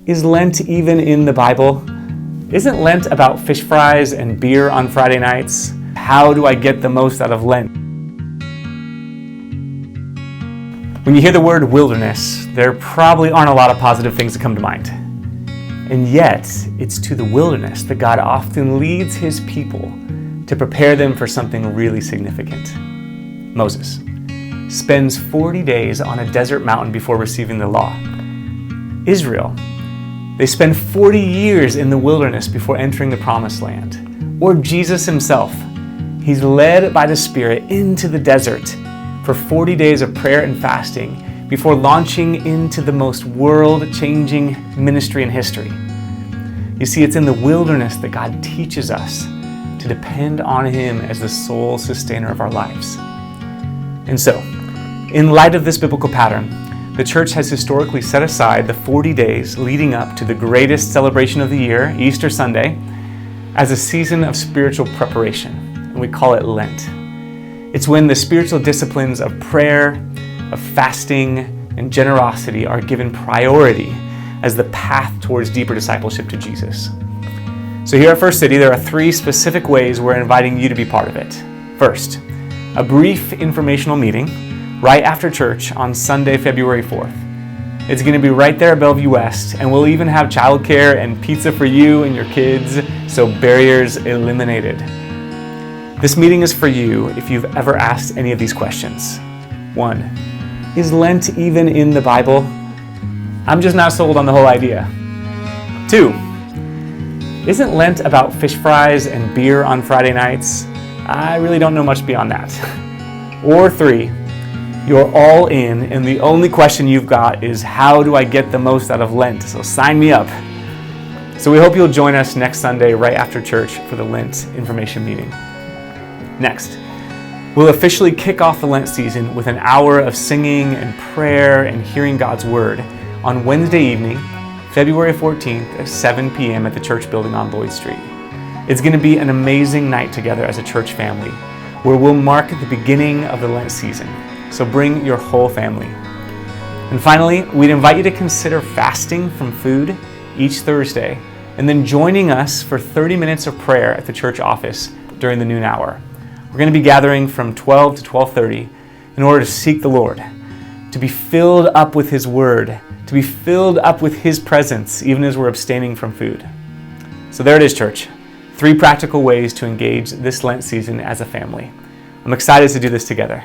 Is Lent even in the Bible? Isn't Lent about fish fries and beer on Friday nights? How do I get the most out of Lent? When you hear the word wilderness, there probably aren't a lot of positive things that come to mind. And yet, it's to the wilderness that God often leads his people to prepare them for something really significant. Moses spends 40 days on a desert mountain before receiving the law. Israel, they spend 40 years in the wilderness before entering the promised land. Or Jesus himself, he's led by the Spirit into the desert for 40 days of prayer and fasting before launching into the most world-changing ministry in history. You see, it's in the wilderness that God teaches us to depend on him as the sole sustainer of our lives. And so, in light of this biblical pattern, the church has historically set aside the 40 days leading up to the greatest celebration of the year, Easter Sunday, as a season of spiritual preparation, and we call it Lent. It's when the spiritual disciplines of prayer, of fasting, and generosity are given priority as the path towards deeper discipleship to Jesus. So here at First City, there are 3 specific ways we're inviting you to be part of it. First, a brief informational meeting right after church on Sunday, February 4th. It's going to be right there at Bellevue West, and we'll even have childcare and pizza for you and your kids, so barriers eliminated. This meeting is for you if you've ever asked any of these questions. 1. Is Lent even in the Bible? I'm just not sold on the whole idea. 2. Isn't Lent about fish fries and beer on Friday nights? I really don't know much beyond that. Or 3. You're all in, and the only question you've got is, how do I get the most out of Lent? So sign me up. So we hope you'll join us next Sunday right after church for the Lent information meeting. Next, we'll officially kick off the Lent season with an hour of singing and prayer and hearing God's Word on Wednesday evening, February 14th at 7 p.m. at the church building on Lloyd Street. It's going to be an amazing night together as a church family, where we'll mark the beginning of the Lent season. So bring your whole family. And finally, we'd invite you to consider fasting from food each Thursday, and then joining us for 30 minutes of prayer at the church office during the noon hour. We're going to be gathering from 12 to 12:30 in order to seek the Lord, to be filled up with his word, to be filled up with his presence, even as we're abstaining from food. So there it is, church. 3 practical ways to engage this Lent season as a family. I'm excited to do this together.